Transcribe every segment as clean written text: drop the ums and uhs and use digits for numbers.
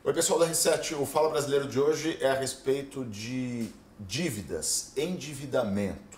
Oi pessoal da R7, o Fala Brasileiro de hoje é a respeito de dívidas, endividamento.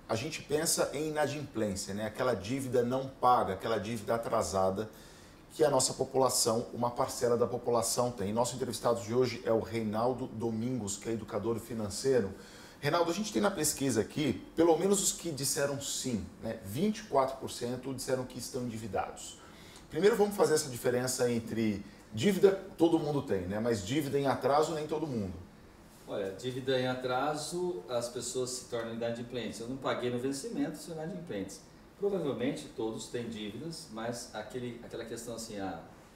A gente pensa em inadimplência, né? Aquela dívida não paga, aquela dívida atrasada que a nossa população, uma parcela da população tem. Nosso entrevistado de hoje é o Reinaldo Domingos, que é educador financeiro. Reinaldo, a gente tem na pesquisa aqui, pelo menos os que disseram sim, né? 24% disseram que estão endividados. Primeiro vamos fazer essa diferença entre dívida todo mundo tem, né? Mas dívida em atraso nem todo mundo. Olha, dívida em atraso, as pessoas se tornam inadimplentes. Eu não paguei no vencimento, sou inadimplentes. Provavelmente todos têm dívidas, mas aquela questão assim,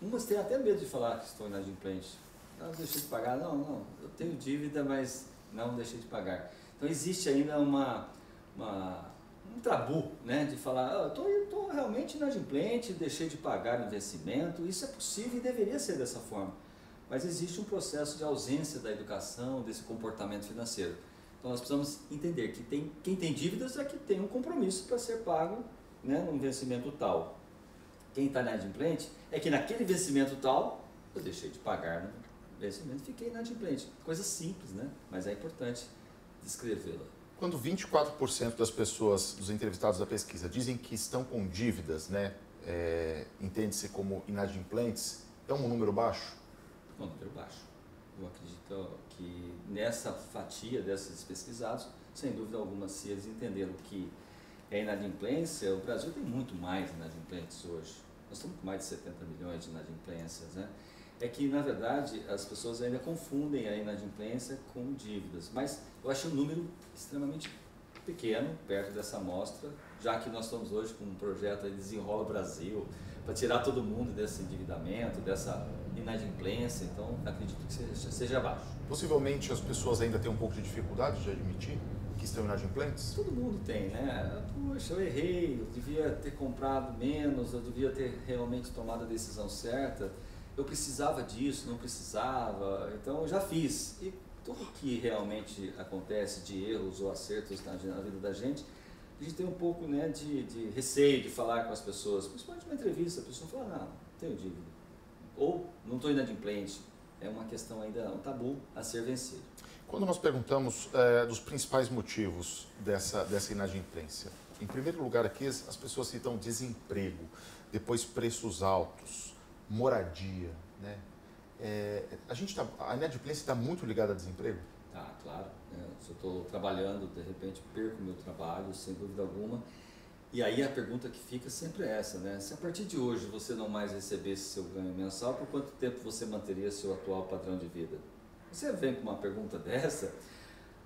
umas têm até medo de falar que estou inadimplente. Não, deixei de pagar, não, eu tenho dívida, mas não deixei de pagar. Então existe ainda um tabu, né, de falar, eu estou realmente inadimplente, deixei de pagar no vencimento. Isso é possível e deveria ser dessa forma. Mas existe um processo de ausência da educação, desse comportamento financeiro. Então nós precisamos entender que quem tem dívidas é que tem um compromisso para ser pago, né, num vencimento tal. Quem está inadimplente é que naquele vencimento tal, eu deixei de pagar no vencimento e fiquei inadimplente. Coisa simples, né? Mas é importante descrevê-la. Quando 24% das pessoas, dos entrevistados da pesquisa, dizem que estão com dívidas, né, entende-se como inadimplentes, é um número baixo? Um número baixo. Eu acredito que nessa fatia desses pesquisados, sem dúvida alguma, se eles entenderam que é inadimplência, o Brasil tem muito mais inadimplentes hoje. Nós estamos com mais de 70 milhões de inadimplências, né? É que, na verdade, as pessoas ainda confundem a inadimplência com dívidas. Mas eu acho um número extremamente pequeno, perto dessa amostra, já que nós estamos hoje com um projeto aí Desenrola Brasil, para tirar todo mundo desse endividamento, dessa inadimplência. Então, acredito que seja baixo. Possivelmente as pessoas ainda têm um pouco de dificuldade de admitir que estão inadimplentes? Todo mundo tem, né? Poxa, eu errei, eu devia ter comprado menos, eu devia ter realmente tomado a decisão certa. Eu precisava disso, não precisava, então eu já fiz. E tudo que realmente acontece de erros ou acertos na vida da gente, a gente tem um pouco, né, de receio de falar com as pessoas. Principalmente numa entrevista, a pessoa fala, não tenho dívida. Ou não estou inadimplente. É uma questão ainda, um tabu a ser vencido. Quando nós perguntamos dos principais motivos dessa inadimplência, em primeiro lugar aqui as pessoas citam desemprego, depois preços altos, moradia, né? A inadimplência está muito ligada a desemprego? Ah, claro. Se eu estou trabalhando, de repente perco meu trabalho, sem dúvida alguma. E aí a pergunta que fica sempre é essa, né? Se a partir de hoje você não mais recebesse seu ganho mensal, por quanto tempo você manteria seu atual padrão de vida? Você vem com uma pergunta dessa,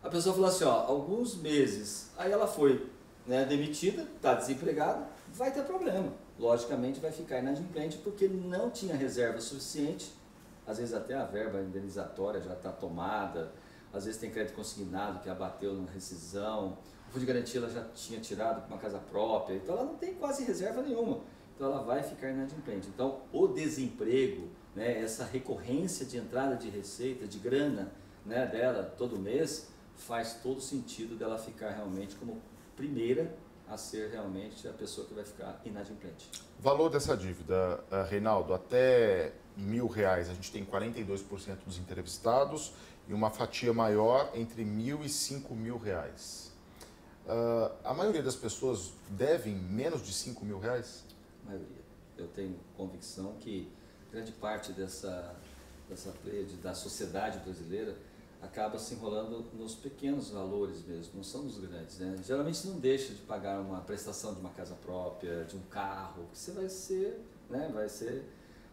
a pessoa fala assim, alguns meses, aí ela foi, né, demitida, está desempregada, vai ter problema. Logicamente vai ficar inadimplente porque não tinha reserva suficiente, às vezes até a verba indenizatória já está tomada, às vezes tem crédito consignado que abateu na rescisão, o fundo de garantia ela já tinha tirado com uma casa própria, então ela não tem quase reserva nenhuma, então ela vai ficar inadimplente. Então o desemprego, né, essa recorrência de entrada de receita, de grana, né, dela todo mês, faz todo sentido dela ficar realmente como primeira a ser realmente a pessoa que vai ficar inadimplente. Valor dessa dívida, Reinaldo, até R$1.000, a gente tem 42% dos entrevistados e uma fatia maior entre R$1.000 e R$5.000. A maioria das pessoas devem menos de R$5.000? A maioria. Eu tenho convicção que grande parte dessa pleiade da sociedade brasileira acaba se enrolando nos pequenos valores mesmo, não são nos grandes, né? Geralmente não deixa de pagar uma prestação de uma casa própria, de um carro, que você vai ser, né, vai ser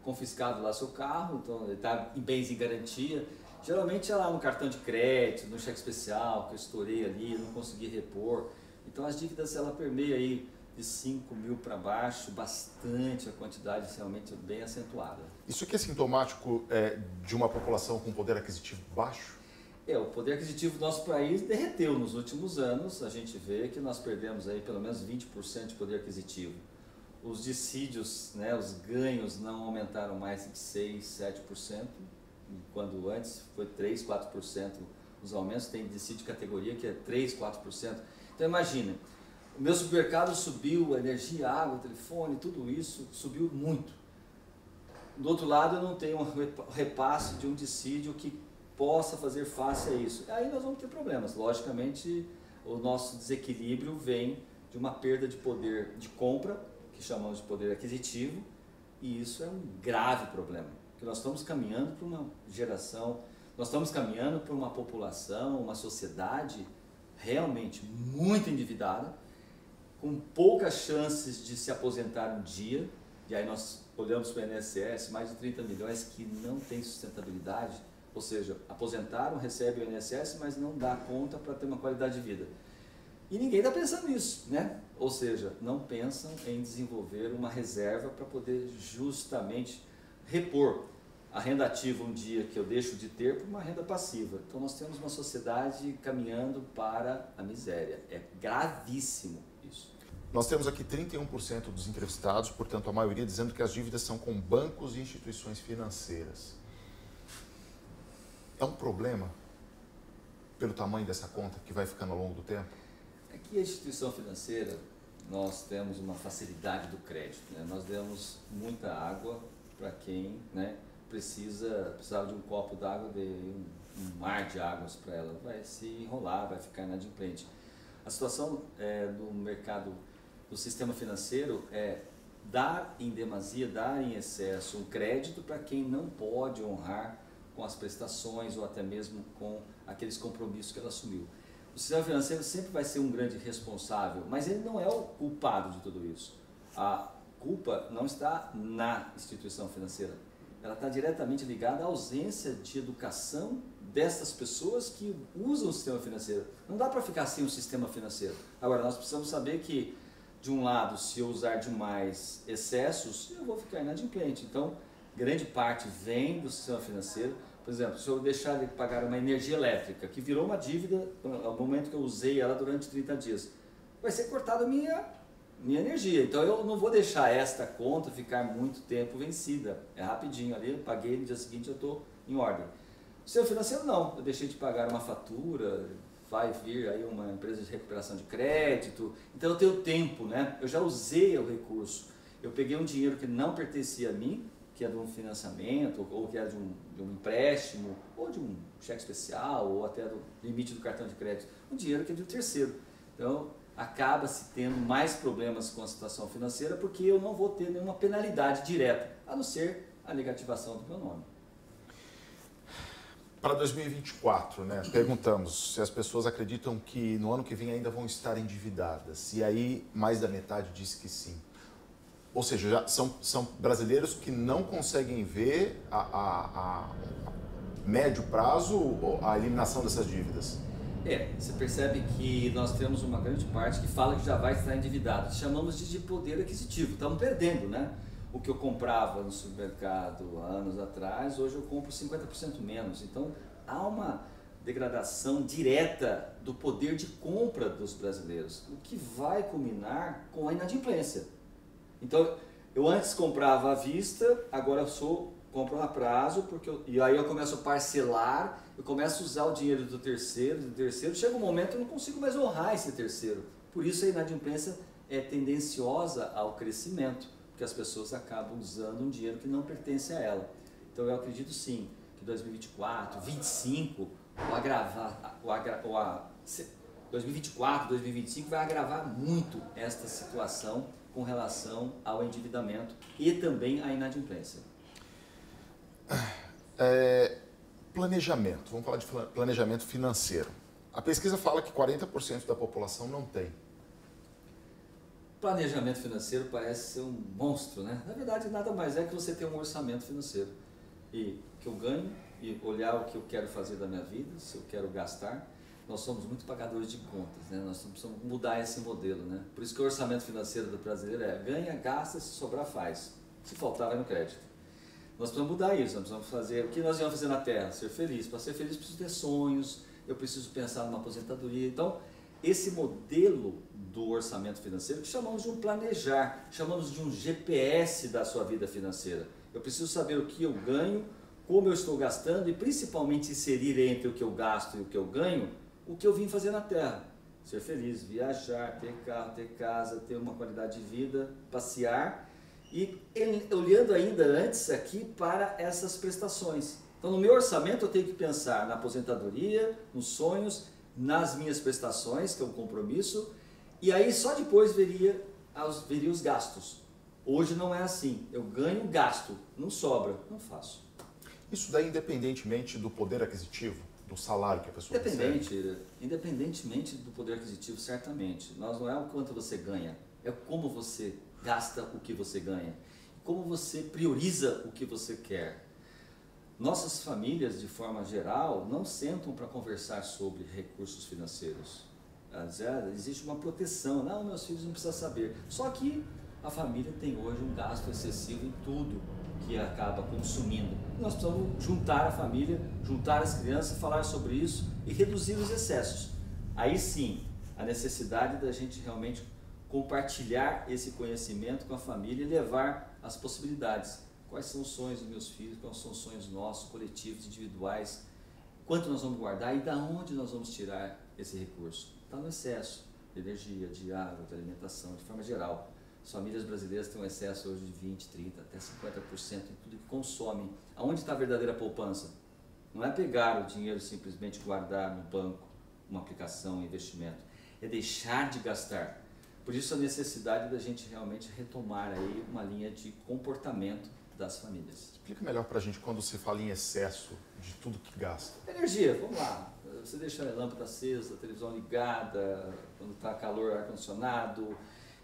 confiscado lá seu carro, então ele está em bens em garantia. Geralmente é lá no cartão de crédito, no cheque especial, que eu estourei ali, não consegui repor. Então as dívidas, ela permeia aí de 5.000 para baixo, bastante, a quantidade realmente bem acentuada. Isso aqui é sintomático de uma população com poder aquisitivo baixo? O poder aquisitivo do nosso país derreteu nos últimos anos. A gente vê que nós perdemos aí pelo menos 20% de poder aquisitivo. Os dissídios, né, os ganhos não aumentaram mais de 6%, 7%, quando antes foi 3%, 4% os aumentos. Tem dissídio de categoria que é 3%, 4%. Então imagina, o meu supermercado subiu, a energia, a água, o telefone, tudo isso subiu muito. do outro lado eu não tenho um repasse de um dissídio que possa fazer face a isso. Aí nós vamos ter problemas. Logicamente, o nosso desequilíbrio vem de uma perda de poder de compra, que chamamos de poder aquisitivo, e isso é um grave problema, porque nós estamos caminhando para uma geração, nós estamos caminhando para uma população, uma sociedade realmente muito endividada, com poucas chances de se aposentar um dia, e aí nós olhamos para o INSS, mais de 30 milhões que não tem sustentabilidade, ou seja, aposentaram, recebem o INSS, mas não dá conta para ter uma qualidade de vida. E ninguém está pensando nisso, né? Ou seja, não pensam em desenvolver uma reserva para poder justamente repor a renda ativa um dia que eu deixo de ter por uma renda passiva. Então nós temos uma sociedade caminhando para a miséria. É gravíssimo isso. Nós temos aqui 31% dos entrevistados, portanto a maioria dizendo que as dívidas são com bancos e instituições financeiras. É um problema pelo tamanho dessa conta que vai ficando ao longo do tempo? Aqui a instituição financeira, nós temos uma facilidade do crédito, né? Nós damos muita água para quem, né, precisava de um copo d'água, de um mar de águas para ela, vai se enrolar, vai ficar inadimplente. A situação do mercado, do sistema financeiro é dar em demasia, dar em excesso um crédito para quem não pode honrar com as prestações ou até mesmo com aqueles compromissos que ela assumiu. O sistema financeiro sempre vai ser um grande responsável, mas ele não é o culpado de tudo isso. A culpa não está na instituição financeira, ela está diretamente ligada à ausência de educação dessas pessoas que usam o sistema financeiro. Não dá para ficar sem o sistema financeiro. Agora, nós precisamos saber que, de um lado, se eu usar demais excessos, eu vou ficar inadimplente. Então, grande parte vem do sistema financeiro. Por exemplo, se eu deixar de pagar uma energia elétrica, que virou uma dívida ao momento que eu usei ela durante 30 dias, vai ser cortada a minha energia. Então eu não vou deixar esta conta ficar muito tempo vencida. É rapidinho ali, eu paguei, no dia seguinte eu estou em ordem. O sistema financeiro não, eu deixei de pagar uma fatura, vai vir aí uma empresa de recuperação de crédito, então eu tenho tempo, né? Eu já usei o recurso, eu peguei um dinheiro que não pertencia a mim, que é de um financiamento, ou que é de um empréstimo, ou de um cheque especial, ou até do limite do cartão de crédito, um dinheiro que é de um terceiro. Então, acaba-se tendo mais problemas com a situação financeira, porque eu não vou ter nenhuma penalidade direta, a não ser a negativação do meu nome. Para 2024, né, perguntamos se as pessoas acreditam que no ano que vem ainda vão estar endividadas, e aí mais da metade disse que sim. Ou seja, já são brasileiros que não conseguem ver a médio prazo a eliminação dessas dívidas. Você percebe que nós temos uma grande parte que fala que já vai estar endividado. Chamamos de poder aquisitivo, estamos perdendo, né? O que eu comprava no supermercado há anos atrás, hoje eu compro 50% menos. Então, há uma degradação direta do poder de compra dos brasileiros, o que vai culminar com a inadimplência. Então, eu antes comprava à vista, agora eu compro a prazo, e aí eu começo a parcelar, eu começo a usar o dinheiro do terceiro, chega um momento que eu não consigo mais honrar esse terceiro. Por isso a inadimplência é tendenciosa ao crescimento, porque as pessoas acabam usando um dinheiro que não pertence a ela. Então eu acredito sim, que 2024, 2025, 2024, 2025 vai agravar muito esta situação com relação ao endividamento e também à inadimplência. Planejamento, vamos falar de planejamento financeiro. A pesquisa fala que 40% da população não tem. Planejamento financeiro parece ser um monstro, né? Na verdade, nada mais é que você ter um orçamento financeiro. E que eu ganho, e olhar o que eu quero fazer da minha vida, se eu quero gastar. Nós somos muito pagadores de contas, né? Nós precisamos mudar esse modelo, né? Por isso que o orçamento financeiro do brasileiro é ganha, gasta, se sobrar faz. Se faltar, vai no crédito. Nós precisamos mudar isso, nós precisamos fazer o que nós vamos fazer na Terra, ser feliz. Para ser feliz, preciso ter sonhos, eu preciso pensar numa aposentadoria. Então, esse modelo do orçamento financeiro, que chamamos de um planejar, chamamos de um GPS da sua vida financeira. Eu preciso saber o que eu ganho, como eu estou gastando e principalmente inserir entre o que eu gasto e o que eu ganho, o que eu vim fazer na Terra. Ser feliz, viajar, ter carro, ter casa, ter uma qualidade de vida, passear olhando ainda antes aqui para essas prestações. Então, no meu orçamento, eu tenho que pensar na aposentadoria, nos sonhos, nas minhas prestações, que é um compromisso, e aí só depois veria os gastos. Hoje não é assim. Eu ganho, gasto, não sobra, não faço. Isso daí independentemente do poder aquisitivo, do salário que a pessoa recebe? Independentemente do poder aquisitivo, certamente. Nós não é o quanto você ganha, é como você gasta o que você ganha, como você prioriza o que você quer. Nossas famílias, de forma geral, não sentam para conversar sobre recursos financeiros. Existe uma proteção, não, meus filhos não precisam saber. Só que a família tem hoje um gasto excessivo em tudo que acaba consumindo. Nós precisamos juntar a família, juntar as crianças, falar sobre isso e reduzir os excessos. Aí sim, a necessidade da gente realmente compartilhar esse conhecimento com a família e levar as possibilidades. Quais são os sonhos dos meus filhos, quais são os sonhos nossos, coletivos, individuais, quanto nós vamos guardar e da onde nós vamos tirar esse recurso. Está no excesso de energia, de água, de alimentação, de forma geral. As famílias brasileiras têm um excesso hoje de 20%, 30%, até 50% em tudo que consomem. Aonde está a verdadeira poupança? Não é pegar o dinheiro e simplesmente guardar no banco, uma aplicação, um investimento. É deixar de gastar. Por isso a necessidade da gente realmente retomar aí uma linha de comportamento das famílias. Explica melhor para a gente quando se fala em excesso de tudo que gasta. Energia, vamos lá. Você deixa a lâmpada acesa, a televisão ligada, quando está calor, ar-condicionado,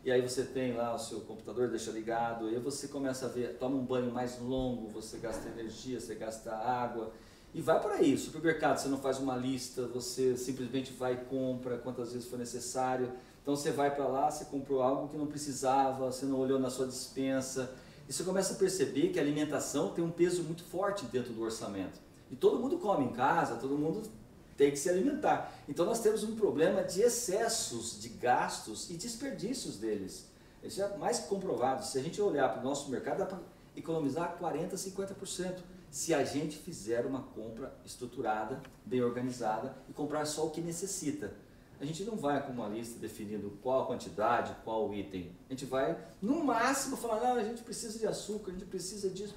e aí você tem lá o seu computador, deixa ligado, e aí você começa a ver, toma um banho mais longo, você gasta energia, você gasta água, e vai por aí. Supermercado, você não faz uma lista, você simplesmente vai e compra quantas vezes for necessário. Então você vai para lá, você comprou algo que não precisava, você não olhou na sua despensa, e você começa a perceber que a alimentação tem um peso muito forte dentro do orçamento. E todo mundo come em casa, todo mundo tem que se alimentar. Então nós temos um problema de excessos de gastos e desperdícios deles. Isso é mais que comprovado. Se a gente olhar para o nosso mercado, dá para economizar 40%, 50%. Se a gente fizer uma compra estruturada, bem organizada e comprar só o que necessita. A gente não vai com uma lista definindo qual a quantidade, qual o item. A gente vai, no máximo, falar, não, a gente precisa de açúcar, a gente precisa disso.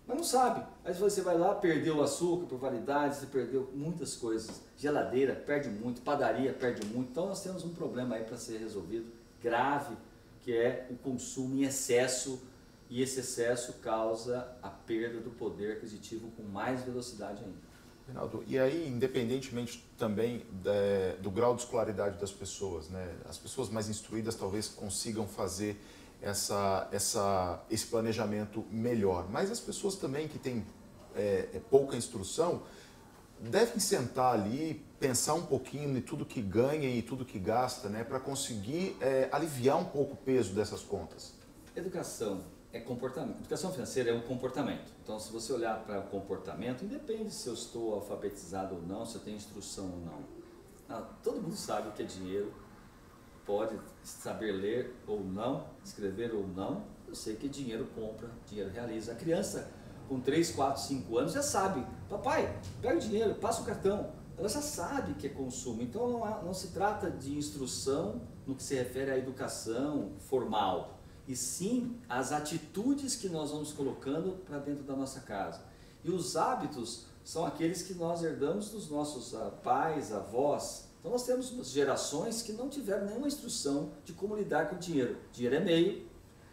Mas não sabe. Aí você vai lá, perdeu o açúcar por validade, você perdeu muitas coisas. Geladeira perde muito, padaria perde muito. Então nós temos um problema aí para ser resolvido, grave, que é o consumo em excesso. E esse excesso causa a perda do poder aquisitivo com mais velocidade ainda. Reinaldo, e aí, independentemente também do grau de escolaridade das pessoas, né? As pessoas mais instruídas talvez consigam fazer esse planejamento melhor, mas as pessoas também que têm pouca instrução devem sentar ali, pensar um pouquinho em tudo que ganha e tudo que gasta, né? Para conseguir aliviar um pouco o peso dessas contas. Educação é comportamento. Educação financeira é um comportamento. Então, se você olhar para o comportamento, independe se eu estou alfabetizado ou não, se eu tenho instrução ou não. Todo mundo sabe o que é dinheiro, pode saber ler ou não, escrever ou não. Eu sei que dinheiro compra, dinheiro realiza. A criança com 3, 4, 5 anos já sabe. Papai, pega o dinheiro, passa o cartão. Ela já sabe que é consumo. Então, não se trata de instrução no que se refere à educação formal, e sim as atitudes que nós vamos colocando para dentro da nossa casa. E os hábitos são aqueles que nós herdamos dos nossos pais, avós. Então nós temos gerações que não tiveram nenhuma instrução de como lidar com o dinheiro. Dinheiro é meio,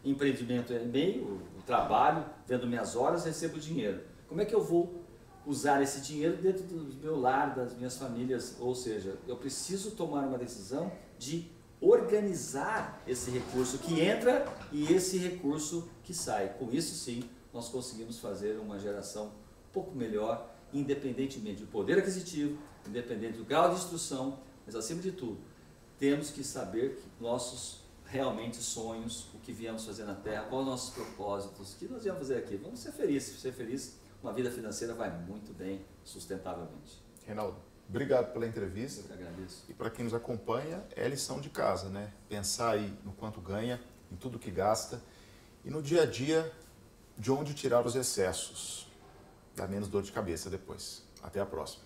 empreendimento é meio, o trabalho, vendo minhas horas, recebo dinheiro. Como é que eu vou usar esse dinheiro dentro do meu lar, das minhas famílias? Ou seja, eu preciso tomar uma decisão de organizar esse recurso que entra e esse recurso que sai. Com isso, sim, nós conseguimos fazer uma geração um pouco melhor, independentemente do poder aquisitivo, independente do grau de instrução, mas acima de tudo, temos que saber que nossos realmente sonhos, o que viemos fazer na Terra, quais os nossos propósitos, o que nós viemos fazer aqui. Vamos ser felizes. Ser feliz, uma vida financeira vai muito bem, sustentavelmente. Reinaldo, obrigado pela entrevista. Eu que agradeço. E para quem nos acompanha, é lição de casa, né? Pensar aí no quanto ganha, em tudo que gasta e no dia a dia de onde tirar os excessos. Dá menos dor de cabeça depois. Até a próxima.